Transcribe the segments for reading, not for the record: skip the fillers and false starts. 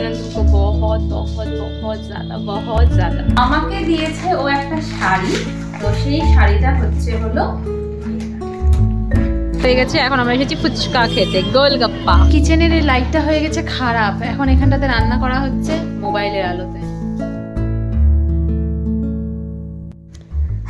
सिमरन तुमको बहुत बहुत बहुत ज़्यादा আমাকে দিয়েছে ও একটা শাড়ি, তো সেই শাড়িটা হলো হয়ে গেছে। এখন আমরা এসেছি ফুচকা খেতে, গোলগাপ্পা। কিচেনের এই লাইটটা হয়ে গেছে খারাপ, এখন এখানটাতে রান্না করা হচ্ছে মোবাইলের আলোতে।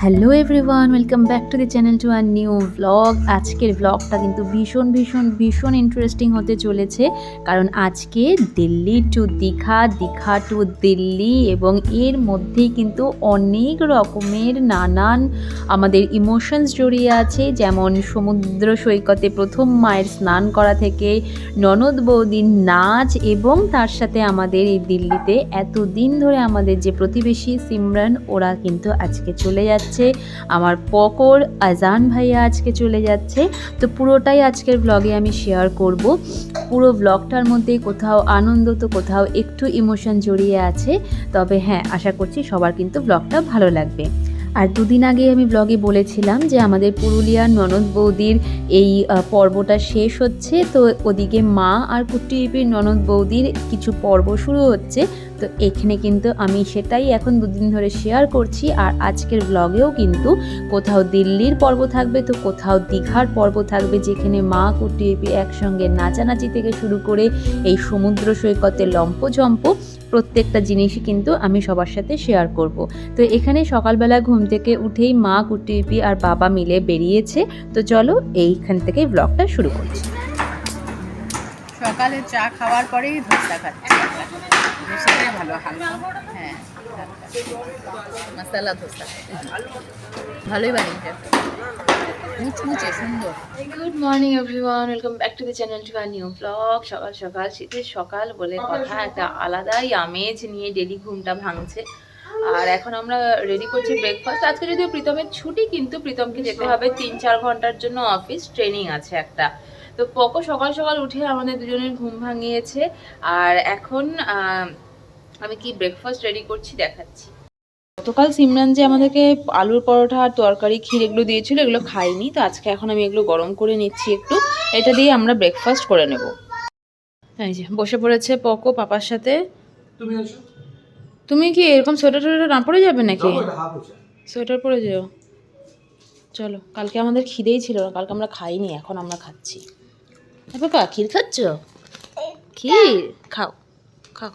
Hello everyone, welcome back to the channel to our new blog. আজকের ব্লগটা কিন্তু ভীষণ ভীষণ ভীষণ ইন্টারেস্টিং হতে চলেছে, কারণ আজকে দিল্লি টু দীঘা, দীঘা টু দিল্লি, এবং এর মধ্যেই কিন্তু অনেক রকমের নানান আমাদের ইমোশনস জড়িয়ে আছে। যেমন সমুদ্র সৈকতে প্রথম মায়ের স্নান করা থেকে ননদ বৌদির নাচ, এবং তার সাথে আমাদের এই দিল্লিতে এতদিন ধরে আমাদের যে প্রতিবেশী সিমরান, ওরা কিন্তু আজকে চলে যাচ্ছে। আমার পকর আজান ভাইয়া আজকে চলে যাচ্ছে। তো পুরোটাই আজকের ব্লগে আমি শেয়ার করব। পুরো ব্লগটার মধ্যে কোথাও আনন্দ তো কোথাও একটু ইমোশন জড়িয়ে আছে। তবে হ্যাঁ, আশা করছি সবার কিন্তু ব্লগটা ভালো লাগবে। আর দুদিন আগে আমি ব্লগে বলেছিলাম যে আমাদের পুরুলিয়ার ননদ বৌদির এই পর্বটা শেষ হচ্ছে, তো ওদিকে মা আর কুট্টিপির ননদ বৌদির কিছু পর্ব শুরু হচ্ছে। তো এখানে কিন্তু আমি সেটাই এখন দুদিন ধরে শেয়ার করছি। আর আজকের ব্লগেও কিন্তু কোথাও দিল্লির পর্ব থাকবে, তো কোথাও দীঘার পর্ব থাকবে, যেখানে মা কুট্টিপি একসঙ্গে নাচানাচি থেকে শুরু করে এই সমুদ্র সৈকতে লম্পঝম্প প্রত্যেকটা জিনিসই কিন্তু আমি সবার সাথে শেয়ার করব। তো এখানে সকালবেলা ঘুম থেকে উঠেই মা কুট্টিপি আর বাবা মিলে বেরিয়েছে। তো চলো এইখান থেকেই ব্লগটা শুরু করছি। সকালে চা খাওয়ার পরেই ধোসা খাচ্ছি। ধোসাটাই ভালো, হালকা, হ্যাঁ মশলা ধোসা ভালোই বানিয়েছে, মুচমুচে সুন্দর। Good morning everyone, welcome back to the channel to our new blog. সকাল সকাল, শীতের সকাল বলে কথা, একটা আলাদাই আমেজ নিয়ে ডেলি ঘুমটা ভাঙছে। আর এখন আমরা রেডি করছি ব্রেকফাস্ট। আজকে যদিও প্রীতমের ছুটি, কিন্তু প্রীতমকে যেতে হবে 3-4 ঘন্টার জন্য অফিস, ট্রেনিং আছে একটা। তো পকো সকাল সকাল উঠে আমাদের দুজনের ঘুম ভাঙিয়েছে। আর এখন আমি কি ব্রেকফাস্ট রেডি করছি দেখাচ্ছি। গতকাল সিমরান যে আমাদেরকে আলুর পরোটা আর তরকারি ক্ষীর এগুলো দিয়েছিল, এগুলো খাইনি। তো আজকে এখন আমি এগুলো গরম করে নিচ্ছি একটু, এটা দিয়ে আমরা ব্রেকফাস্ট করে নেব। এই যে বসে পড়েছে পকো পাপার সাথে। তুমি কি এরকম সোয়েটার টোয়েটার না পরে যাবে নাকি? সোয়েটার পরে যেও। চলো, কালকে আমাদের খিদেই ছিল না, কালকে আমরা খাইনি, এখন আমরা খাচ্ছি। পাপা ক্ষীর খাচ্ছ? ক্ষীর খাও খাও।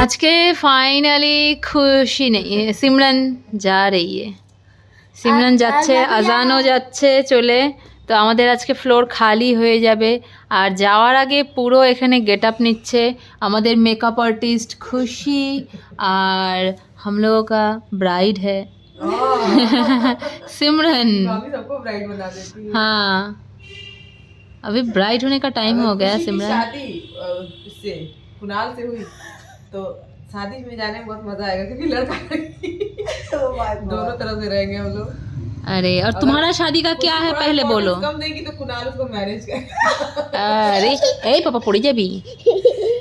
आज के फाइनली खुशी नहीं है, सिमरन जा रही है। সিমরান যাচ্ছে, আজানও যাচ্ছে চলে। তো আমাদের আজকে ফ্লোর খালি হয়ে যাবে। আর যাওয়ার আগে পুরো এখানে গেট আপ নিচ্ছে আমাদের মেকআপ आर्टिस्ट खुशी, আর हम लोगों का ब्राइड है सिमरन। सबको ब्राइड बना देती है। हाँ, अभी ब्राइड होने का टाइम हो गया सिमरन। शादी इससे कुणाल से हुई, तो शादी में जाने में बहुत मजा आएगा, क्योंकि लड़का लड़की दोनों तरफ से रहेंगे हम लोग। अरे और तुम्हारा शादी का क्या है पहले बोलो। कम देगी तो कुणाल उसको मैरिज कर। আরে এই পাপা পড়ে যাবি,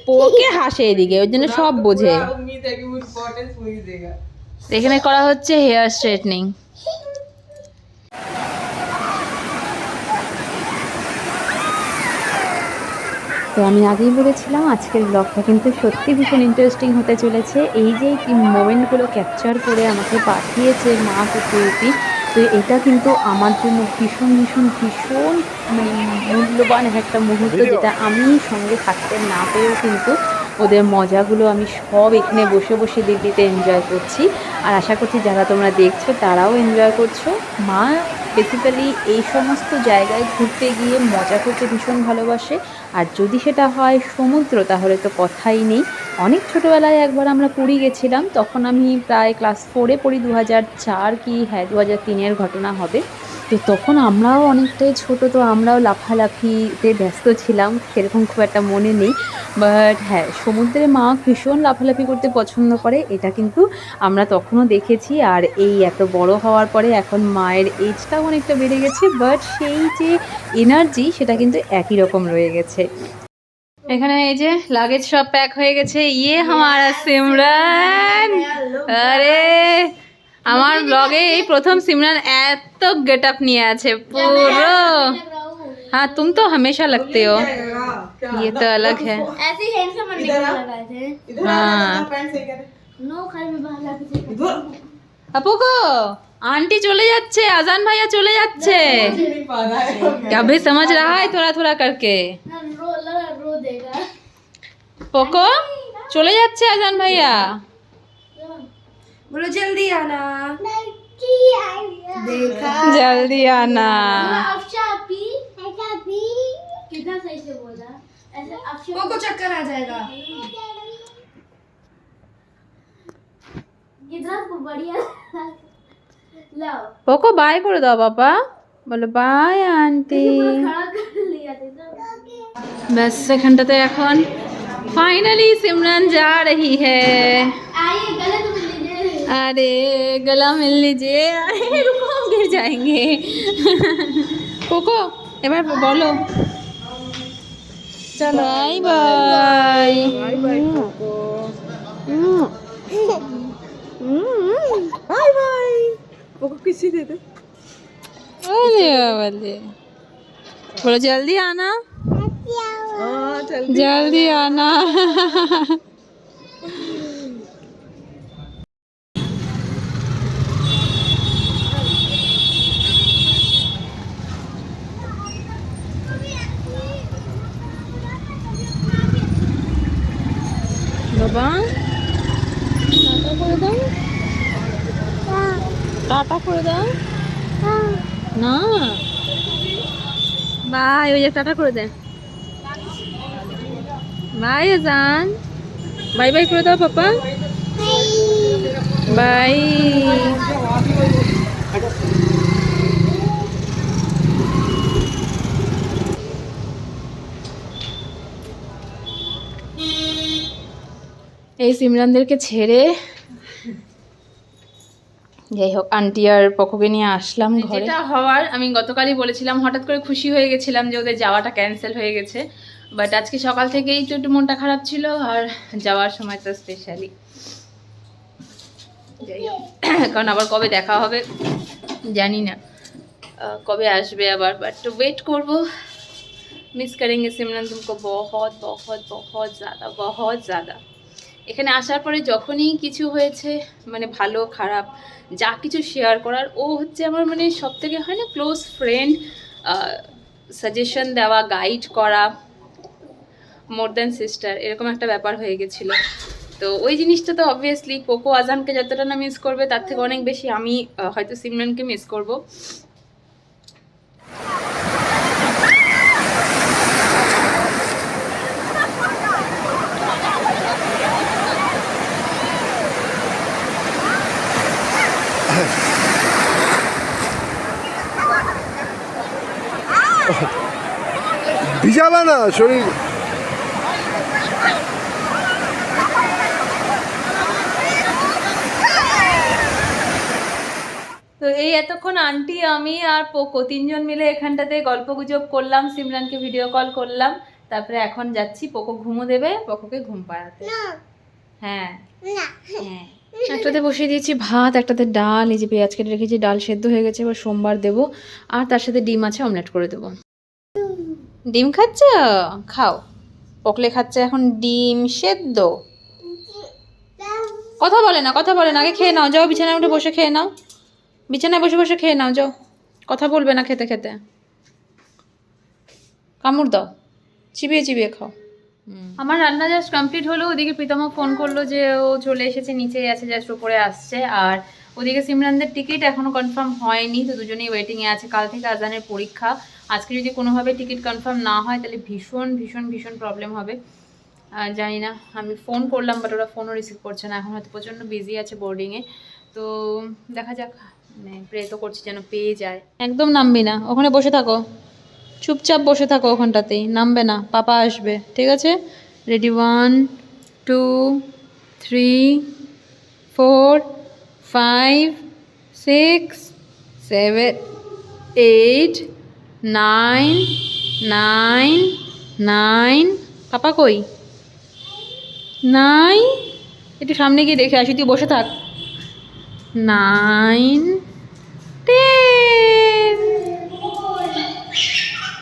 পোকে হাসে এদিকে, ওই জন্য সব বোঝে। उम्मीद है कि वो इम्पोर्टेंस वही देगा। এখানে করা হচ্ছে হেয়ার স্ট্রেটনিং। তো আমি আগেই বলেছিলাম আজকের ব্লগটা কিন্তু সত্যি ভীষণ ইন্টারেস্টিং হতে চলেছে। এই যে মোমেন্টগুলো ক্যাপচার করে আমাকে পাঠিয়েছে মা কুটুপি, তো এটা কিন্তু আমার জন্য ভীষণ ভীষণ ভীষণ মানে মূল্যবান একটা মুহূর্ত, যেটা আমি সঙ্গে থাকতে না পেরেও কিন্তু ওদের মজাগুলো আমি সব এখানে বসে বসে দিল্লিতে এনজয় করছি। আর আশা করছি যারা তোমরা দেখছো তারাও এনজয় করছো। মা বেসিক্যালি এই সমস্ত জায়গায় ঘুরতে গিয়ে মজা করতে ভীষণ ভালোবাসে। আর যদি সেটা হয় সমুদ্র, তাহলে তো কথাই নেই। অনেক ছোটোবেলায় একবার আমরা পুরী গেছিলাম, তখন আমি প্রায় ক্লাস 4-এ পড়ি, 2004 কি হ্যাঁ 2003-এর ঘটনা হবে। তো তো তখন আমরাও অনেকটাই ছোট, তো আমরাও লাফালাফিতে ব্যস্ত ছিলাম, সেরকম খুব একটা মনে নেই। বাট হ্যাঁ, সমুদ্রে মা ভীষণ লাফালাফি করতে পছন্দ করে, এটা কিন্তু আমরা তখনও দেখেছি। আর এই এত বড় হওয়ার পরে এখন মায়ের এজটাও অনেকটা বেড়ে গেছে, বাট সেই যে এনার্জি সেটা কিন্তু একই রকম রয়ে গেছে। এখানে এই যে লাগেজ সব প্যাক হয়ে গেছে। ইয়ে হামারা সিমরান, আরে আমার ব্লগে এই প্রথম সিমরান এত গেট আপ নিয়ে আছে পুরো। हाँ तुम तो हमेशा लगते हो, ये तो अलग है। ऐसे ही हैंडसम बनने के लिए लगाए थे। हाँ नो खाली में बाहर लाके আপু গো, आंटी चले যাচ্ছে, আজান ভাইয়া চলে যাচ্ছে। अभी समझ रहा है थोड़ा थोड़ा करके। रो देगा। पोको চলে যাচ্ছে আজান ভাইয়া। बोलो जल्दी आना। देखा जल्दी आना। अफशा पी कितना सही से बोला ऐसे अफशा को चक्कर आ जाएगा। कितना बढ़िया लाओ पोको बाय করে দাও বাবা, বলো বাই আন্টি। खड़ा कर लिया था बस এখানটাতে এখন फाइनली सिमरन जा रही है। आइए गले तो मिल लीजिए। अरे गला मिल लीजिए। अरे रुको हम गिर जाएंगे। पोको এবার বলো চলো বাই বাই। बाय बाय पोको, बाय बाय पोको, किसी दे दे। अरे वाले बोलो जल्दी आना, हाँ चल जल्दी आना। বাবা টাটা করে দাও, টাটা করে দাও না, বাই। ওই যে টাটা করে দে, বাই আজান, বাই বাই করে দাও পাপা, বাই। এই সিমরানদেরকে ছেড়ে যাই হোক আন্টি আর পকোকে নিয়ে আসলাম ঘরে। যেটা হওয়ার আমি গতকালই বলেছিলাম, হঠাৎ করে খুশি হয়ে গেছিলাম যে ওদের যাওয়াটা ক্যান্সেল হয়ে গেছে। বাট আজকে সকাল থেকেই তো একটু মনটা খারাপ ছিল, আর যাওয়ার সময় তো স্পেশালি। যাই হোক, কারণ আবার কবে দেখা হবে জানি না, কবে আসবে আবার, বাট তো ওয়েট করবো। মিস করেंगे सिमरन तुमको बहुत बहुत बहुत ज़्यादा बहुत ज़्यादा। এখানে আসার পরে যখনই কিছু হয়েছে, মানে ভালো খারাপ যা কিছু শেয়ার করার, ও হচ্ছে আমার মানে সব থেকে হয় না ক্লোজ ফ্রেন্ড, সাজেশন দেওয়া, গাইড করা, মোর দ্যান সিস্টার, এরকম একটা ব্যাপার হয়ে গেছিলো। তো ওই জিনিসটা তো অবভিয়াসলি পোকো আজানকে যতটা না মিস করবে তার থেকে অনেক বেশি আমি হয়তো সিমরানকে মিস করব। ভিজাবা না শরীর। তো এই এতক্ষণ আন্টি, আমি আর পোকো তিনজন মিলে এখানটাতে গল্প গুজব করলাম, সিমরানকে ভিডিও কল করলাম, তারপরে এখন যাচ্ছি পোকো ঘুমো দেবে, পোকোকে ঘুম পাড়াতে। হ্যাঁ হ্যাঁ, একটাতে বসিয়ে দিয়েছি ভাত, একটাতে ডাল, এই যে পেঁয়াজ কেটে রেখেছি, ডাল সেদ্ধ হয়ে গেছে, এবার সোমবার দেবো। আর তার সাথে ডিম আছে, অমলেট করে দেবো। ডিম খাচ্ছ? খাও। পোকলে খাচ্ছে এখন ডিম সেদ্ধ। কথা বলে না, কথা বলে না, আগে খেয়ে নাও, যাও বিছানায় উঠে বসে খেয়ে নাও, বিছানায় বসে বসে খেয়ে নাও, যাও, কথা বলবে না খেতে খেতে, কামড় দাও, চিবিয়ে চিবিয়ে খাও। আমার রান্না জাস্ট কমপ্লিট হলো, ওদিকে প্রীতমা ফোন করলো যে ও চলে এসেছে, নিচেই আছে, জাস্ট উপরে আসছে। আর ওদিকে সিমরানদের টিকিট এখনও কনফার্ম হয়নি, তো দুজনেই ওয়েটিংয়ে আছে। কাল থেকে আজানের পরীক্ষা, আজকে যদি কোনোভাবে টিকিট কনফার্ম না হয় তাহলে ভীষণ ভীষণ ভীষণ প্রবলেম হবে। আর জানি না, আমি ফোন করলাম বাট ওরা ফোনও রিসিভ করছে না, এখন হয়তো প্রচণ্ড বিজি আছে বোর্ডিংয়ে। তো দেখা যাক, প্রে তো করছি যেন পেয়ে যায়। একদম নামবি না, ওখানে বসে থাকো, চুপচাপ বসে থাকো ওখানটাতেই, নামবে না, পাপা আসবে, ঠিক আছে? রেডি, 1 2 3 4 5 6 7 8 9 9 9 পাপা কই? নাই, একটু সামনে গিয়ে দেখে আসি, তুই বসে থাক। 9 10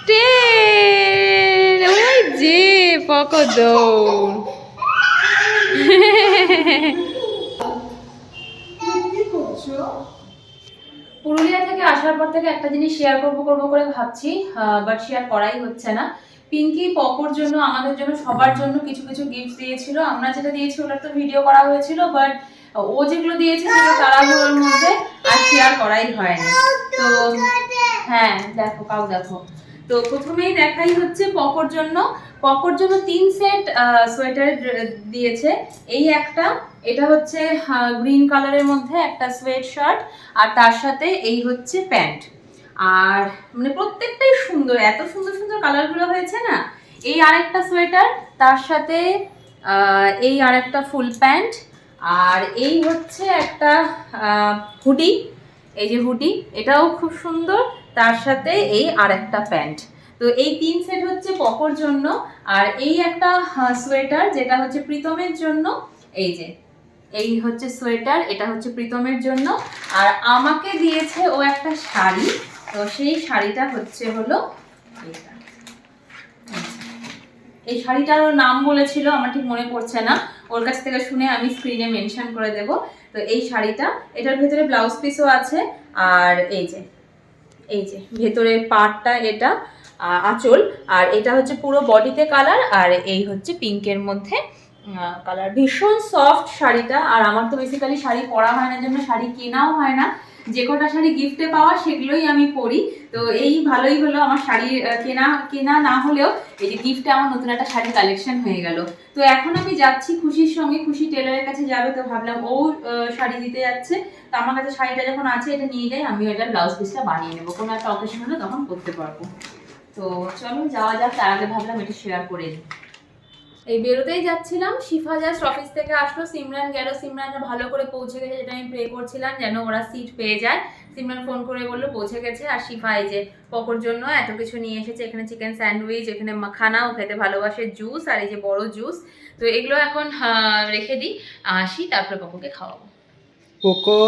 10 ওই যে পকো দৌড়। পুরুলিয়া থেকে আসার পর থেকে একটা জিনিস শেয়ার করবো করে ভাবছি, বাট শেয়ার করাই হচ্ছে না। পিঙ্কি পকোর জন্য, আমাদের জন্য, সবার জন্য কিছু কিছু গিফট দিয়েছিল। আমরা যেটা দিয়েছি ওটার তো ভিডিও করা হয়েছিল, বাট ও যেগুলো দিয়েছে সেগুলো তাড়াহুড়োর মধ্যে আর শেয়ার করাই হয়নি। তো হ্যাঁ দেখো, কাউ দেখো। তো প্রথমেই দেখাই হচ্ছে পকোর জন্য 3 সেট সোয়েটার দিয়েছে। এই একটা, এটা হচ্ছে গ্রিন কালারের মধ্যে একটা সোয়েট শার্ট, আর তার সাথে এই হচ্ছে প্যান্ট। আর মানে প্রত্যেকটাই সুন্দর, এত সুন্দর সুন্দর কালারগুলো হয়েছে না। এই আরেকটা সোয়েটার, তার সাথে এই আরেকটা ফুল প্যান্ট, আর এই হচ্ছে একটা হুডি, এই যে হুডি, এটাও খুব সুন্দর, তার সাথে এই আরেকটা প্যান্ট। তো এই 3 সেট হচ্ছে পকোর জন্য। আর এই একটা সোয়েটার, যেটা হচ্ছে প্রীতমের জন্য, এই যে এই হচ্ছে সোয়েটার, এটা হচ্ছে প্রীতমের জন্য। আর আমাকে দিয়েছে ও একটা শাড়ি, তো সেই শাড়িটা হচ্ছে হলো এটা। এই শাড়িটার নাম বলেছিল, আমার ঠিক মনে পড়ছে না, ওর কাছ থেকে শুনে আমি স্ক্রিনে মেনশন করে দেব। তো এই শাড়িটা, এটার ভেতরে ব্লাউজ পিসও আছে, আর এই যে ভেতরের পার্টটা এটা আঁচল, আর এটা হচ্ছে পুরো বডিতে কালার, আর এই হচ্ছে পিঙ্কের মধ্যে কালার। ভীষণ সফট শাড়িটা। আর আমার তো বেসিক্যালি শাড়ি পরা হয় না, জন্য শাড়ি কেনাও হয় না, যে কটা শাড়ি গিফটে পাওয়া সেগুলোই আমি পরি। তো এই ভালোই হলো, আমার শাড়ি কেনা না হলেও এই যে গিফটে আমার নতুন একটা শাড়ি কালেকশন হয়ে গেল। তো এখন আমি যাচ্ছি খুশির সঙ্গে, খুশি টেলারের কাছে যাবে, তো ভাবলাম ও শাড়ি দিতে যাচ্ছে, তো আমার কাছে শাড়িটা যখন আছে এটা নিয়ে যাই, আমি ওইটার ব্লাউজ পিসটা বানিয়ে নেবো, কোনো একটা অকেশন হলে তখন করতে পারবো। তো চলো যাওয়া যাক, তার আগে ভাবলাম এটা শেয়ার করে নিই। এই বেরোতেই যাচ্ছিলাম, শিফা জাস্ট অফিস থেকে আসলো, সিমরান গেল, সিমরানরা ভালো করে পৌঁছে গেছে, যেটা আমি প্রে করছিলাম যেন ওরা সিট পেয়ে যায়। সিমরান ফোন করে বললো পৌঁছে গেছে। আর শিফা এই যে পকোর জন্য এত কিছু নিয়ে এসেছে, এখানে চিকেন স্যান্ডউইচ, এখানে মাখানাও খেতে ভালোবাসে, জুস, আর এই যে বড় জুস। তো এগুলো এখন রেখে দিই, আসি তারপরে পকোকে খাওয়াবো। পোকো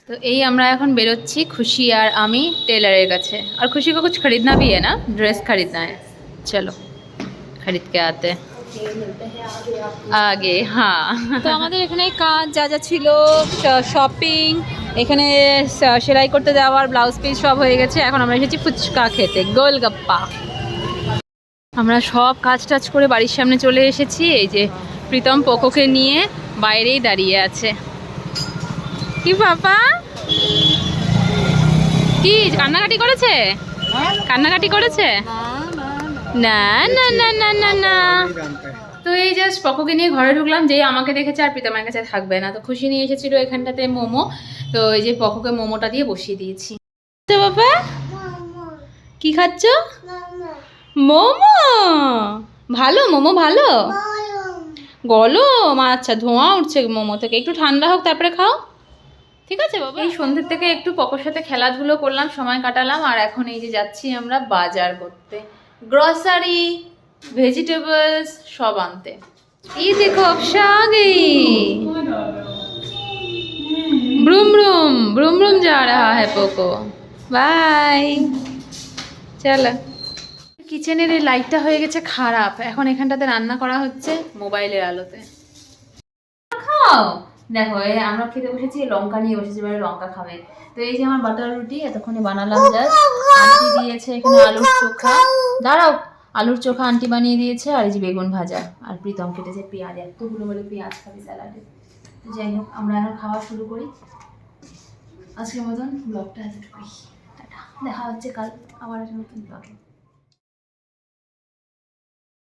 তো এই আমরা এখন বেরোচ্ছি, খুশি আর আমি टेलर কাছে। আর खुशी को कुछ खरीदना भी है ना, ड्रेस खरीदना है, चलो खरीद के आते हैं আগে। হ্যাঁ, তো আমাদের এখানে কাজ যা যা ছিল, শপিং, এখানে সেলাই করতে যাওয়ার ব্লাউজ পিস সব হয়ে গেছে। এখন আমরা এসেছি ফুচকা খেতে, গোলগাপ্পা। আমরা সব কাজ টাজ করে বাড়ির সামনে চলে এসেছি। এই যে প্রীতম পোকোকে নিয়ে বাইরেই দাঁড়িয়ে আছে। কি পাপা, কি কান্নাকাটি করেছে? কান্নাকাটি করেছে? না না না না না না। তো এই জাস্ট পকোকে নিয়ে ঘরে ঢুকলাম, যেই আমাকে দেখেছে আর প্রীতমের কাছে থাকবে না, তো খুশি নিয়ে এসেছিল এখানটাতে মোমো। তো এই যে পকোকে মোমোটা দিয়ে বসিয়ে দিয়েছি। বাবা কি খাচ্ছ? মোমো। ভালো মোমো, ভালো গরম? আচ্ছা, ধোঁয়া উঠছে মোমো থেকে, একটু ঠান্ডা হোক তারপরে খাও, ঠিক আছে বাবা। এই সন্ধ্যের থেকে একটু পকোর সাথে খেলাধুলো করলাম, সময় কাটালাম। আর এখন এই যে যাচ্ছি আমরা বাজার করতে, গ্রসারি, ভেজিটেবলস সব আনতে। এই দেখো অপসা আ গই, ব্রুম ব্রুম ব্রুম ব্রুম যা रहा है পোকো, বাই। চলো, কিচেনের এই লাইটটা হয়ে গেছে খারাপ, এখন এখানটাতে রান্না করা হচ্ছে মোবাইলের আলোতে। খাও, দেখো এই আমরা খেতে বসেছি, লঙ্কা নিয়ে বসেছি, এবারে লঙ্কা খাবে। তো এই যে আমার বাটার রুটি এতক্ষণে বানালাম, জাস্ট আন্টি দিয়েছে এখানে আলুর চোখা, দাঁড়াও, আলুর চোখা আন্টি বানিয়ে দিয়েছে, আর এই যে বেগুন ভাজা, আর প্রীতম কেটেছে পেঁয়াজ, এতগুলো বলে পেঁয়াজ খাবে স্যালাডে। তো যাই হোক, আমরা এখন খাওয়া শুরু করি। আজকের মতন ব্লগটা এতটুকুই, টাটা, দেখা হচ্ছে কাল আবার একটা নতুন ব্লগে।